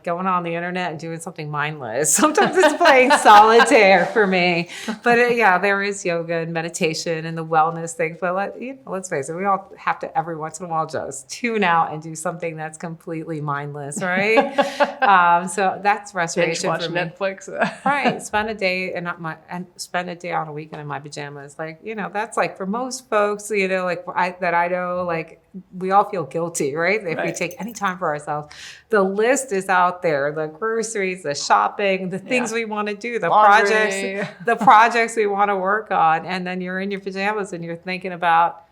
going on the internet and doing something mindless. Sometimes it's playing solitaire for me. But there is yoga and meditation and the wellness things. But let's face it, we all have to every once in a while just tune out and do something that's completely mindless, right? So that's restoration watch for me. Netflix. Right. Spend a day spend a day on a weekend in my pajamas. That's like for most folks, that I know, we all feel guilty, right? If we take any time for ourselves. The list is out there, the groceries, the shopping, the things we want to do, the projects we want to work on. And then you're in your pajamas and you're thinking about,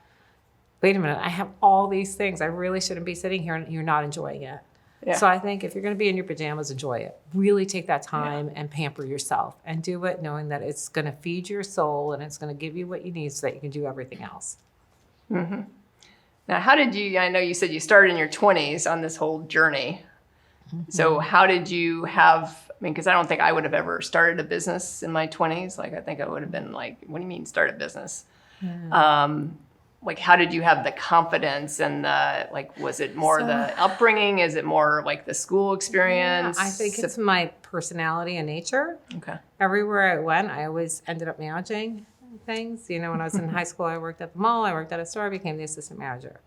wait a minute, I have all these things. I really shouldn't be sitting here, and you're not enjoying it. Yeah. So I think if you're going to be in your pajamas, enjoy it. Really take that time and pamper yourself, and do it knowing that it's going to feed your soul and it's going to give you what you need so that you can do everything else. Mm-hmm. Now, I know you said you started in your 20s on this whole journey. Mm-hmm. So how did you because I don't think I would have ever started a business in my 20s. I think I would have been like, what do you mean start a business? Yeah. How did you have the confidence, and was it more the upbringing? Is it more like the school experience? Yeah, I think it's my personality and nature. Okay. Everywhere I went, I always ended up managing things. When I was in high school, I worked at the mall, I worked at a store, I became the assistant manager.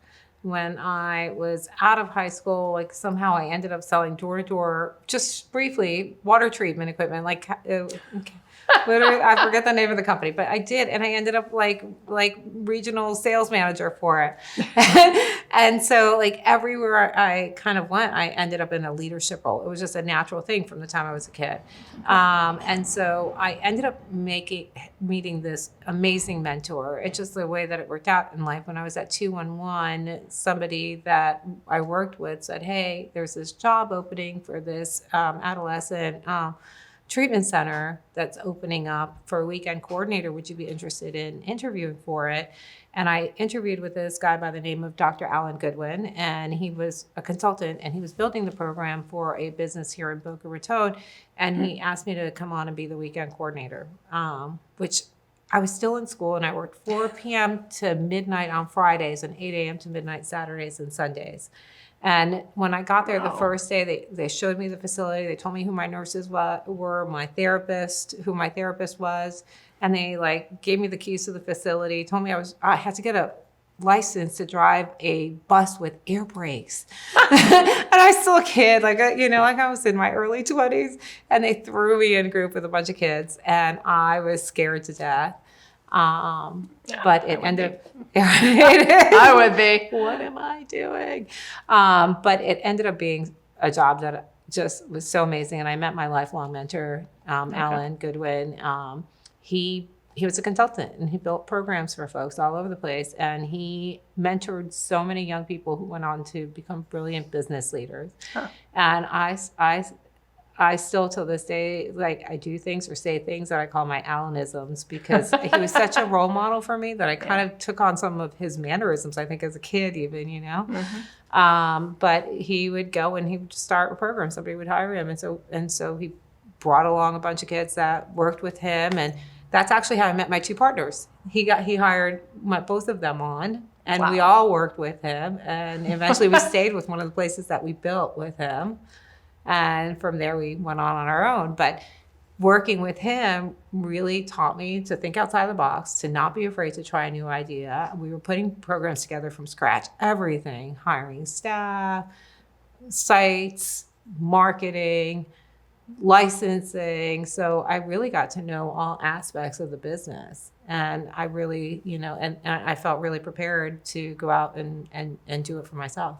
When I was out of high school, somehow I ended up selling door to door, just briefly, water treatment equipment, literally, I forget the name of the company, but I did, and I ended up like regional sales manager for it. And so everywhere I kind of went, I ended up in a leadership role. It was just a natural thing from the time I was a kid. And so I ended up meeting this amazing mentor. It's just the way that it worked out in life. When I was at 211, somebody that I worked with said, hey, there's this job opening for this adolescent treatment center that's opening up for a weekend coordinator. Would you be interested in interviewing for it? And I interviewed with this guy by the name of Dr. Alan Goodwin, and he was a consultant, and he was building the program for a business here in Boca Raton. And he asked me to come on and be the weekend coordinator, which I was still in school, and I worked 4 p.m. to midnight on Fridays and 8 a.m. to midnight Saturdays and Sundays. And when I got there the first day, they showed me the facility. They told me who my nurses were, who my therapist was. And they gave me the keys to the facility, told me I had to get a license to drive a bus with air brakes. And I was still a kid, I was in my early 20s, and they threw me in a group with a bunch of kids, and I was scared to death. But it ended up, I would be. What am I doing? But it ended up being a job that just was so amazing. And I met my lifelong mentor, Alan Goodwin. He was a consultant, and he built programs for folks all over the place. And he mentored so many young people who went on to become brilliant business leaders. Huh. And I still till this day, like I do things or say things that I call my Alanisms because he was such a role model for me that I kind of took on some of his mannerisms, I think as a kid even, you know. But he would go and he would just start a program. Somebody would hire him. And so he brought along a bunch of kids that worked with him. And that's actually how I met my two partners. He hired both of them on. And we all worked with him. And eventually we stayed with one of the places that we built with him. And from there we went on our own. But working with him really taught me to think outside the box, to not be afraid to try a new idea. We were putting programs together from scratch, everything, hiring staff, sites, marketing, licensing. So I really got to know all aspects of the business. And I really, and I felt really prepared to go out and do it for myself.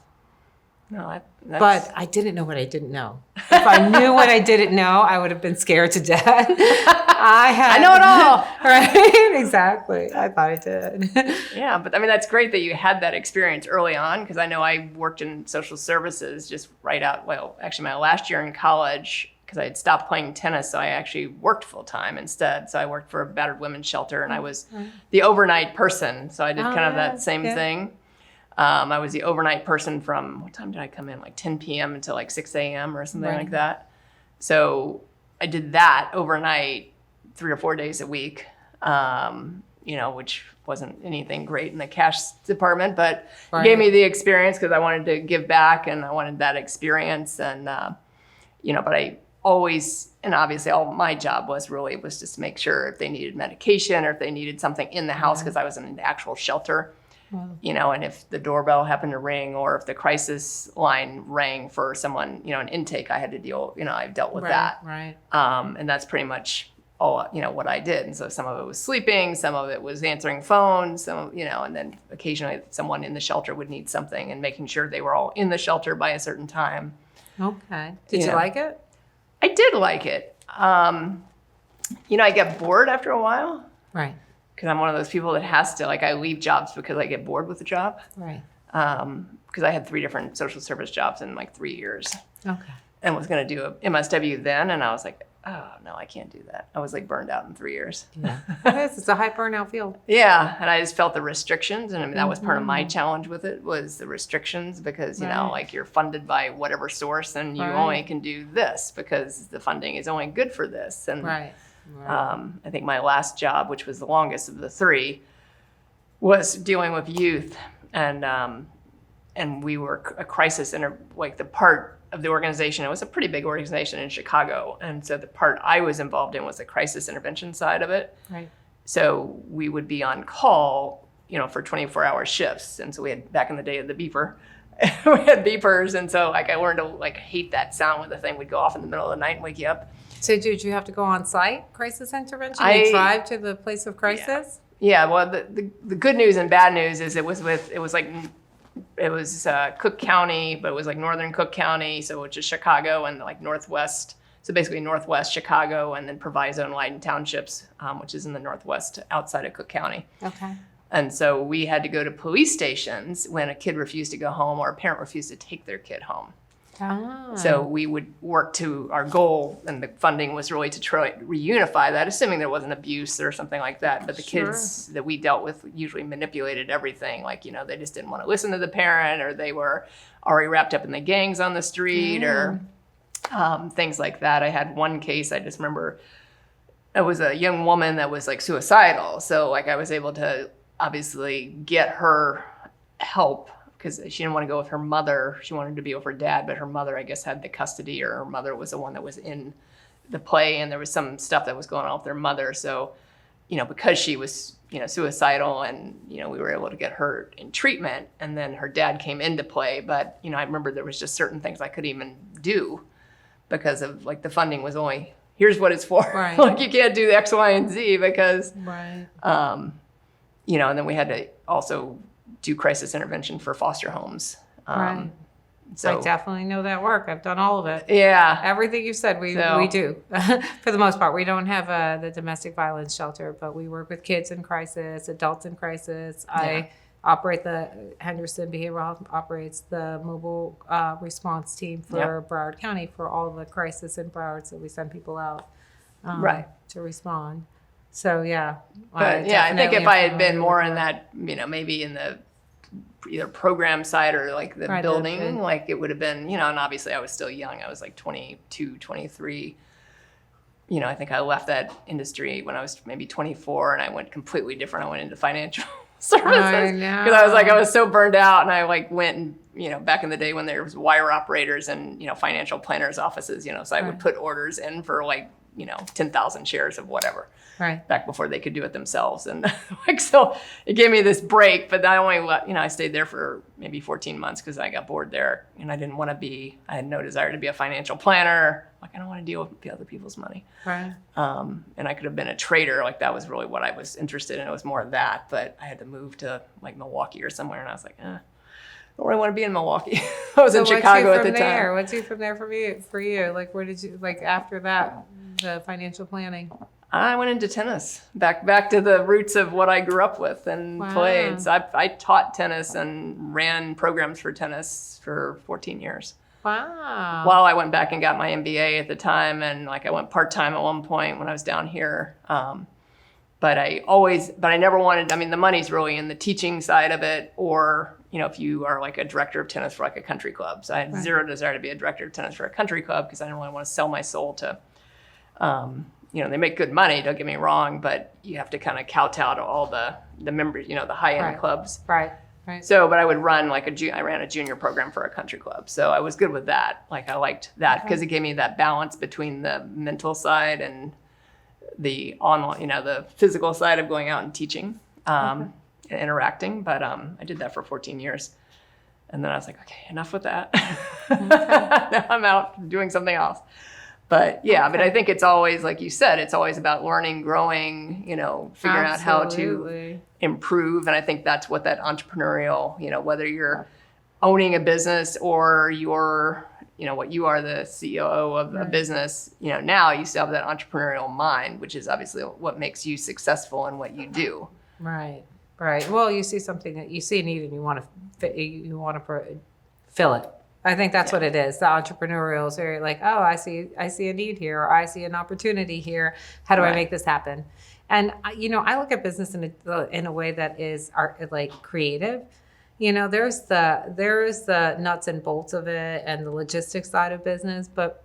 No, but I didn't know what I didn't know. If I knew what I didn't know, I would have been scared to death. I know it all. Right? Exactly. I thought I did. Yeah, but I mean, that's great that you had that experience early on, because I know I worked in social services just actually my last year in college, because I had stopped playing tennis, so I actually worked full time instead. So I worked for a battered women's shelter, and I was the overnight person. So I did kind of that same thing. I was the overnight person from, what time did I come in? Like 10 p.m. until like 6 a.m. or something like that. So I did that overnight 3 or 4 days a week, which wasn't anything great in the cash department, but it gave me the experience because I wanted to give back and I wanted that experience. And, but I always, and obviously all my job was just to make sure if they needed medication or if they needed something in the house, because I was in an actual shelter. And if the doorbell happened to ring or if the crisis line rang for someone, an intake, I had to deal, I dealt with that. Right. And that's pretty much all, what I did. And so some of it was sleeping, some of it was answering phones, and then occasionally someone in the shelter would need something and making sure they were all in the shelter by a certain time. Okay. Did you like it? I did like it. I get bored after a while. Right. Because I'm one of those people that has to, I leave jobs because I get bored with the job. Right. Because I had 3 different social service jobs in 3 years. Okay. And was going to do a MSW then. And I was like, oh, no, I can't do that. I was burned out in 3 years. Yeah. It is. It's a high burnout field. Yeah. And I just felt the restrictions. And I mean, that was part of my challenge with it, was the restrictions, because, you're funded by whatever source and you only can do this because the funding is only good for this. And I think my last job, which was the longest of the 3, was dealing with youth, and we were a crisis the part of the organization. It was a pretty big organization in Chicago, and so the part I was involved in was the crisis intervention side of it. Right. So we would be on call, for 24-hour shifts, and so we had, back in the day of the beeper, we had beepers, and so I learned to hate that sound when the thing would go off in the middle of the night and wake you up. So did you have to go on site, crisis intervention? You drive to the place of crisis? Yeah. Well, the good news and bad news is it was Cook County, but it was northern Cook County, so which is Chicago, and northwest. So basically northwest Chicago, and then Proviso and Leiden Townships, which is in the northwest outside of Cook County. Okay. And so we had to go to police stations when a kid refused to go home or a parent refused to take their kid home. Ah. So we would work to our goal, and the funding was really to try to reunify that, assuming there wasn't abuse or something like that. But the kids that we dealt with usually manipulated everything. They just didn't want to listen to the parent, or they were already wrapped up in the gangs on the street, or things like that. I had one case, I just remember, it was a young woman that was suicidal. So I was able to obviously get her help, because she didn't want to go with her mother. She wanted to be with her dad, but her mother, I guess, had the custody, or her mother was the one that was in the play, and there was some stuff that was going on with their mother. So, because she was, suicidal, and, we were able to get her in treatment, and then her dad came into play. But, I remember there was just certain things I couldn't even do because of, the funding was only, here's what it's for. Right. You can't do the X, Y, and Z because, and then we had to also do crisis intervention for foster homes. Right. So I definitely know that work. I've done all of it. Yeah. Everything you said, we do. For the most part. We don't have the domestic violence shelter, but we work with kids in crisis, adults in crisis. I Henderson Behavioral Health operates the mobile response team for Broward County for all the crisis in Broward. So we send people out to respond. So But I think if I had been more in that, maybe in the either program side or like the building, like it would have been, and obviously I was still young. I was like 22, 23. I think I left that industry when I was maybe 24 and I went completely different. I went into financial services because I was so burned out, and I like went and, back in the day when there was wire operators and, financial planners offices, so I would put orders in for like, 10,000 shares of whatever. Right. Back before they could do it themselves. And so it gave me this break, but I only I stayed there for maybe 14 months because I got bored there and I didn't want to I had no desire to be a financial planner. Like, I don't want to deal with other people's money. Right. And I could have been a trader. Like, that was really what I was interested in. It was more of that, but I had to move to like Milwaukee or somewhere. And I was like, I don't really want to be in Milwaukee. I was in Chicago at the time. What's from there for you? Like, where did you, like, after that, the financial planning? I went into tennis, back to the roots of what I grew up with and played. So I taught tennis and ran programs for tennis for 14 years. Wow. While I went back and got my MBA at the time, and like I went part-time at one point when I was down here. But I never wanted, the money's really in the teaching side of it, or, if you are like a director of tennis for like a country club. So I had zero desire to be a director of tennis for a country club because I didn't really want to sell my soul to, they make good money, don't get me wrong, but you have to kind of kowtow to all the members, the high-end clubs. Right. So, but I would run I ran a junior program for a country club. So I was good with that. Like, I liked that because it gave me that balance between the mental side and the online, the physical side of going out and teaching and interacting. But I did that for 14 years. And then I was like, okay, enough with that. Now I'm out doing something else. But but I think it's always, like you said, it's always about learning, growing, figuring out how to improve. And I think that's what that entrepreneurial, whether you're owning a business or you're, what you are, the COO of a business, now you still have that entrepreneurial mind, which is obviously what makes you successful in what you do. Right. Well, you see something that you see a need and you want to fill it. I think that's what it is. The entrepreneurial is very like, oh, I see a need here, or I see an opportunity here. How do I make this happen? And I look at business in a way that is like creative. There's the nuts and bolts of it and the logistics side of business, but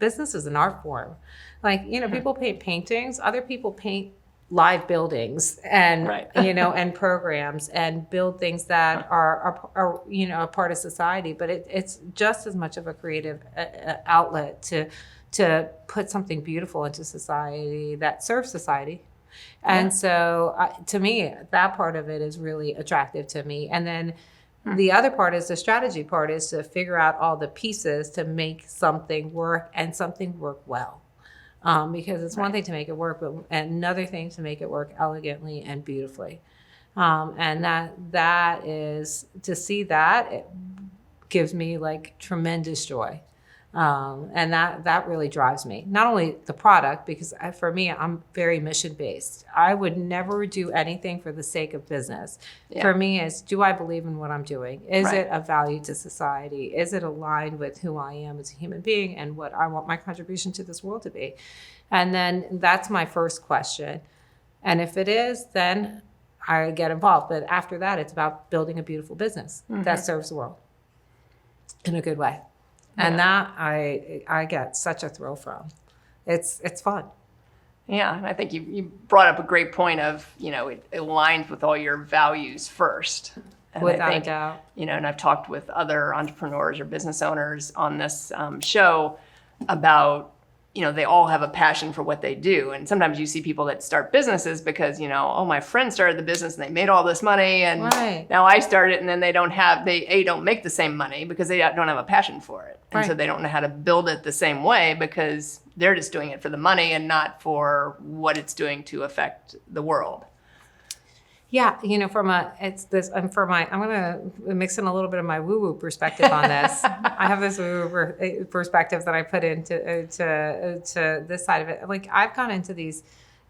business is an art form. Like, people paint paintings, other people paint live buildings and and programs and build things that are a part of society, but it's just as much of a creative outlet to put something beautiful into society that serves society. And so to me, that part of it is really attractive to me. And then the other part is the strategy part, is to figure out all the pieces to make something work and something work well. Because it's one thing to make it work, but another thing to make it work elegantly and beautifully. And that is, to see that, it gives me like tremendous joy. And that really drives me. Not only the product, because for me, I'm very mission-based. I would never do anything for the sake of business. Yeah. For me, it's, do I believe in what I'm doing? Is it of value to society? Is it aligned with who I am as a human being and what I want my contribution to this world to be? And then that's my first question. And if it is, then I get involved. But after that, it's about building a beautiful business that serves the world in a good way. And that I get such a thrill from. It's fun. Yeah, and I think you brought up a great point of, it aligns with all your values first. And without a doubt. And I've talked with other entrepreneurs or business owners on this show about, they all have a passion for what they do. And sometimes you see people that start businesses because, my friend started the business and they made all this money and now I started, and then they don't make the same money because they don't have a passion for it. And so they don't know how to build it the same way because they're just doing it for the money and not for what it's doing to affect the world. Yeah, I'm going to mix in a little bit of my woo-woo perspective on this. I have this woo-woo perspective that I put into to this side of it. Like, I've gone into these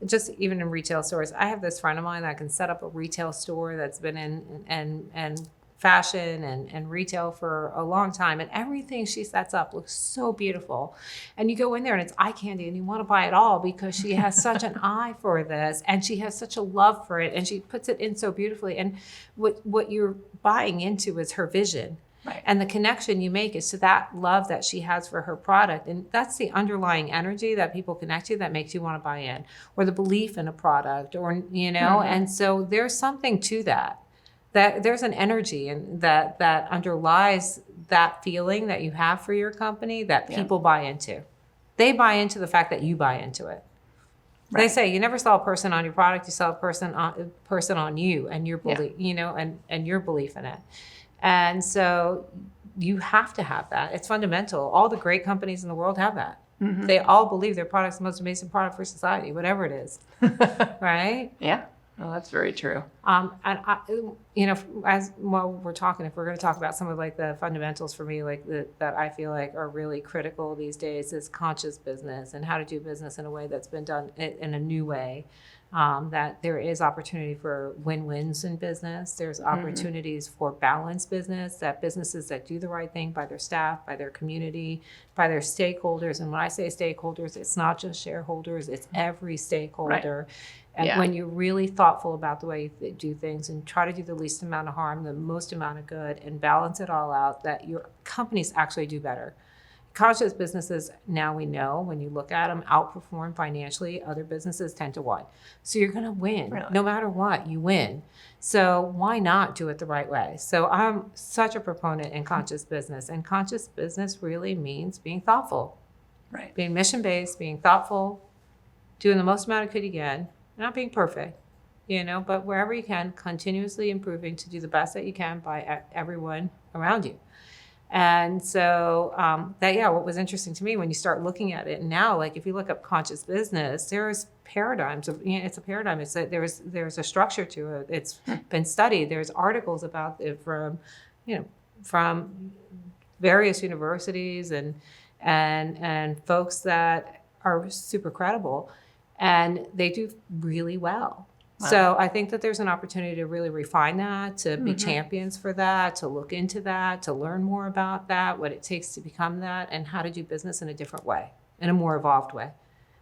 just even in retail stores. I have this friend of mine that can set up a retail store that's been in and fashion and retail for a long time, and everything she sets up looks so beautiful. And you go in there and it's eye candy and you want to buy it all because she has such an eye for this and she has such a love for it and she puts it in so beautifully. And what you're buying into is her vision. Right. And the connection you make is to that love that she has for her product. And that's the underlying energy that people connect to that makes you want to buy in, or the belief in a product, or, you know, and so there's something to that. That there's an energy and that underlies that feeling that you have for your company that people buy into. They buy into the fact that you buy into it. Right. They say you never sell a person on your product, you sell a person on you and your belief, you know, and your belief in it. And so you have to have that. It's fundamental. All the great companies in the world have that. They all believe their product's the most amazing product for society, whatever it is. Right? Yeah. Well, that's very true. And I, you know, as while we're talking, if we're going to talk about some of like the fundamentals for me, like that I feel like are really critical these days, is conscious business and how to do business in a way that's been done in a new way. That there is opportunity for win-wins in business. There's opportunities for balanced business, that businesses that do the right thing by their staff, by their community, by their stakeholders. And when I say stakeholders, it's not just shareholders, it's every stakeholder. Right. And when you're really thoughtful about the way you do things and try to do the least amount of harm, the most amount of good, and balance it all out, that your companies actually do better. Conscious businesses, now we know, when you look at them, outperform financially. Other businesses tend to win. So you're going to win. Really? No matter what, you win. So why not do it the right way? So I'm such a proponent in conscious business. And conscious business really means being thoughtful. Right. Being mission-based, being thoughtful, doing the most amount of good you can, not being perfect, you know, but wherever you can, continuously improving to do the best that you can by everyone around you. And so what was interesting to me when you start looking at it now, like if you look up conscious business, there's paradigms of, you know, it's a paradigm. It's that there's a structure to it. It's been studied. There's articles about it from various universities and folks that are super credible, and they do really well. Wow. So I think that there's an opportunity to really refine that, to be champions for that, to look into that, to learn more about that, what it takes to become that, and how to do business in a different way, in a more evolved way.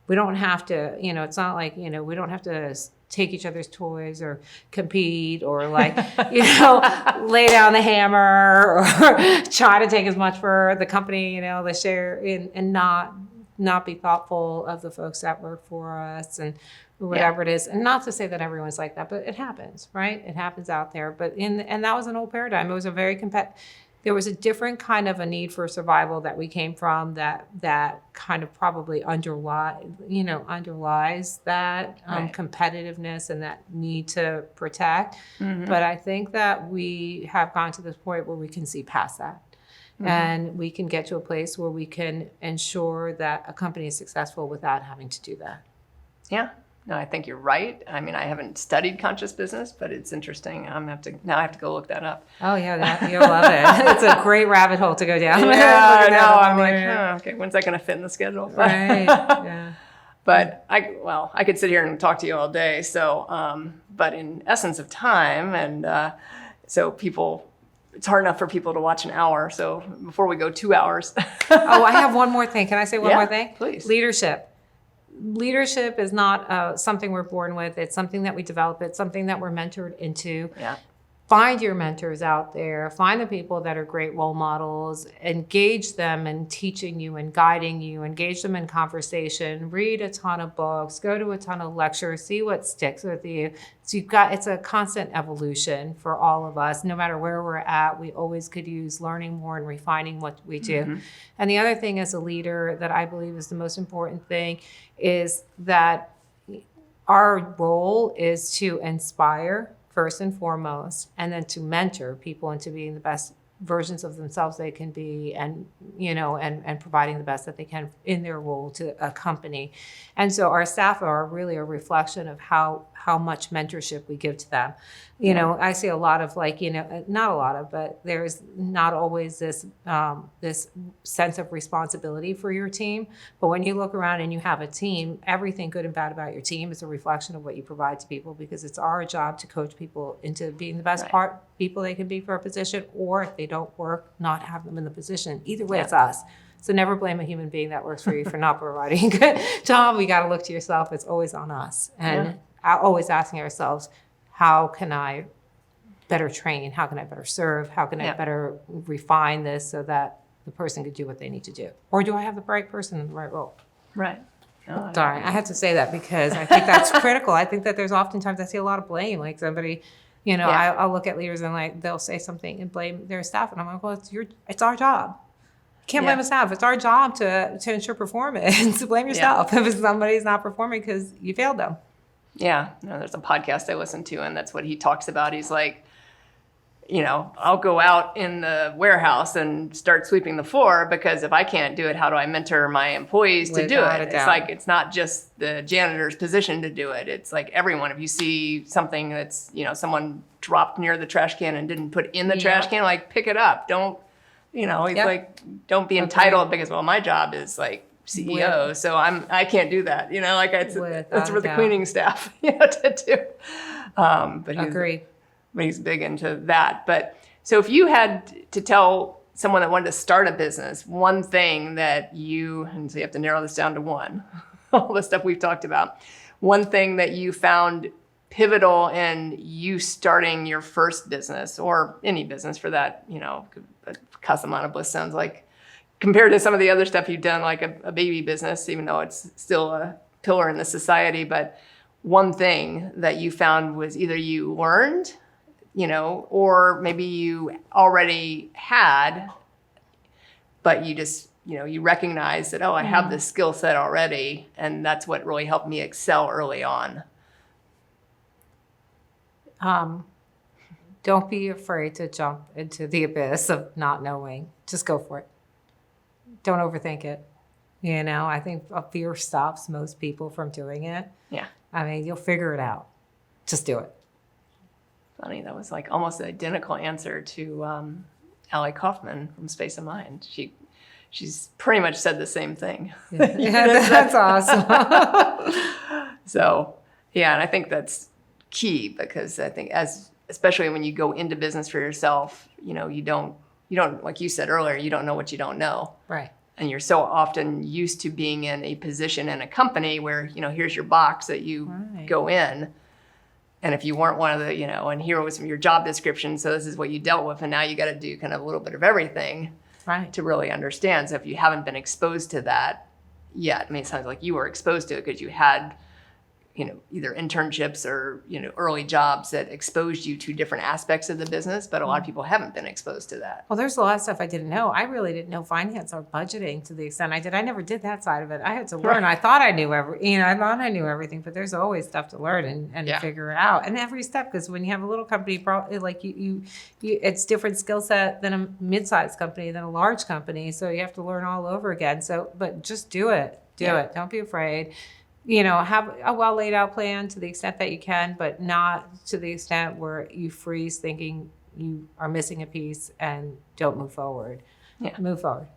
We don't have to, you know, it's not like, you know, we don't have to take each other's toys or compete or like, you know, lay down the hammer or try to take as much for the company, you know, the share, and not be thoughtful of the folks that work for us and whatever it is. And not to say that everyone's like that, but it happens, right? It happens out there. But and that was an old paradigm. It was a very there was a different kind of a need for survival that we came from that kind of probably underlies that competitiveness and that need to protect. But I think that we have gone to this point where we can see past that. And we can get to a place where we can ensure that a company is successful without having to do that. Yeah. No, I think you're right. I mean, I haven't studied conscious business, but it's interesting. I have to go look that up. Oh yeah, you'll love it. It's a great rabbit hole to go down. Yeah, I know. I'm like, okay, when's that going to fit in the schedule? Right. Yeah. But I could sit here and talk to you all day. So, but in essence of time, and so it's hard enough for people to watch an hour. So before we go 2 hours. I have one more thing. Can I say one more thing? Please. Leadership. Leadership is not something we're born with. It's something that we develop. It's something that we're mentored into. Yeah. Find your mentors out there. Find the people that are great role models. Engage them in teaching you and guiding you. Engage them in conversation. Read a ton of books. Go to a ton of lectures. See what sticks with you. So it's a constant evolution for all of us. No matter where we're at, we always could use learning more and refining what we do. And the other thing as a leader that I believe is the most important thing is that our role is to inspire first and foremost, and then to mentor people into being the best versions of themselves they can be, and and providing the best that they can in their role to a company. And so our staff are really a reflection of how much mentorship we give to them. I see a lot of not a lot of, but there's not always this this sense of responsibility for your team. But when you look around and you have a team, everything good and bad about your team is a reflection of what you provide to people, because it's our job to coach people into being the best people they can be for a position, or if they don't work, not have them in the position. Either way, it's us. So never blame a human being that works for you for not providing a good job. We got to look to yourself. It's always on us. And always asking ourselves, how can I better train? How can I better serve? How can I better refine this so that the person could do what they need to do? Or do I have the right person in the right role? Right. No, Sorry, I had to say that because I think that's critical. I think that there's oftentimes, I see a lot of blame. Like somebody, I'll look at leaders and they'll say something and blame their staff. And I'm like, well, it's our job. You can't blame the staff. It's our job to ensure performance. Blame yourself if somebody's not performing because you failed them. Yeah, there's a podcast I listen to, and that's what he talks about. He's like, I'll go out in the warehouse and start sweeping the floor, because if I can't do it, how do I mentor my employees to do it? It's like, it's not just the janitor's position to do it. It's like everyone. If you see something that's, someone dropped near the trash can and didn't put in the trash can, pick it up. Don't, he's like, don't be entitled because, well, my job is CEO, so I can't do that. That's for the cleaning staff, to do. But he's big into that. But so if you had to tell someone that wanted to start a business, one thing that and so you have to narrow this down to one, all the stuff we've talked about, one thing that you found pivotal in you starting your first business, or any business for that, Casa Manabliss sounds like, compared to some of the other stuff you've done, like a baby business, even though it's still a pillar in the society, but one thing that you found was either you learned, or maybe you already had, but you just, you recognize that, I have this skill set already, and that's what really helped me excel early on. Don't be afraid to jump into the abyss of not knowing. Just go for it. Don't overthink it. I think fear stops most people from doing it. Yeah. I mean, you'll figure it out. Just do it. Funny, that was almost an identical answer to Allie Kaufman from Space of Mind. She's pretty much said the same thing. Yeah, that's awesome. So, and I think that's key, because I think especially when you go into business for yourself, you don't, like you said earlier, you don't know what you don't know. Right. And you're so often used to being in a position in a company where, here's your box that you go in. And if you weren't one of the, and here was your job description, so this is what you dealt with, and now you got to do kind of a little bit of everything to really understand. So if you haven't been exposed to that yet, it sounds like you were exposed to it because you had, either internships or, early jobs that exposed you to different aspects of the business, but a lot of people haven't been exposed to that. Well, there's a lot of stuff I didn't know. I really didn't know finance or budgeting to the extent I did. I never did that side of it. I had to learn. I thought I knew everything, but there's always stuff to learn and figure it out. And every step, because when you have a little company, you it's different skill set than a mid-sized company, than a large company. So you have to learn all over again. But just do it. Do it. Don't be afraid. Have a well laid out plan to the extent that you can, but not to the extent where you freeze thinking you are missing a piece and don't move forward. Yeah. Move forward.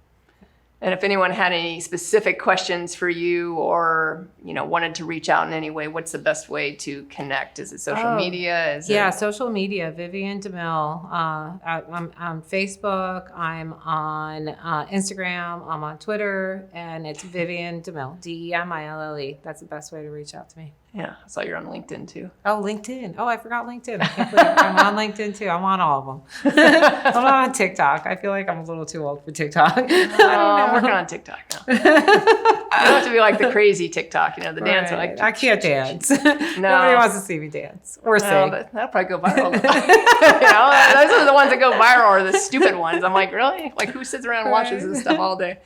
And if anyone had any specific questions for you, or, wanted to reach out in any way, what's the best way to connect? Is it social media? Social media. Vivian Demille. I'm on Facebook. I'm on Instagram. I'm on Twitter. And it's Vivian Demille, Demille. That's the best way to reach out to me. Yeah, I saw you're on LinkedIn too. Oh, LinkedIn. Oh, I forgot LinkedIn. I can't believe I'm on LinkedIn too. I'm on all of them. I'm not on TikTok. I feel like I'm a little too old for TikTok. I'm working on TikTok now. You don't have to be like the crazy TikTok, the dance. I can't dance. Nobody wants to see me dance or sing. But that'll probably go viral. Those are the ones that go viral, or the stupid ones. I'm like, really? Like, who sits around and watches this stuff all day?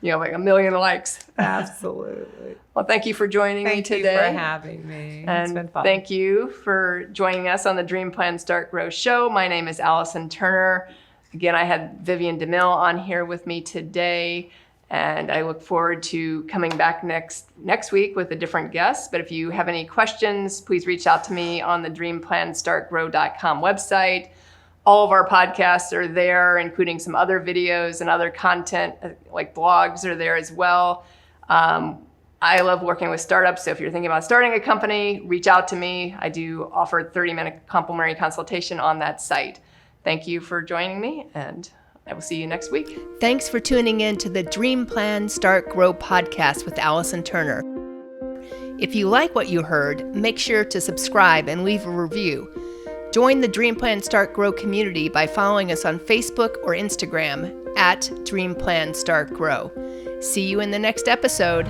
Like 1 million likes. Absolutely. Well, thank you for joining me today. Thank you for having me. And it's been fun. Thank you for joining us on the Dream Plan Start Grow show. My name is Allison Turner. Again, I had Vivian Demille on here with me today, and I look forward to coming back next week with a different guest. But if you have any questions, please reach out to me on the dreamplanstartgrow.com website. All of our podcasts are there, including some other videos and other content, like blogs are there as well. I love working with startups, so if you're thinking about starting a company, reach out to me. I do offer a 30-minute complimentary consultation on that site. Thank you for joining me, and I will see you next week. Thanks for tuning in to the Dream Plan Start Grow podcast with Allison Turner. If you like what you heard, make sure to subscribe and leave a review. Join the Dream Plan Start Grow community by following us on Facebook or Instagram @Dream Plan Start Grow. See you in the next episode.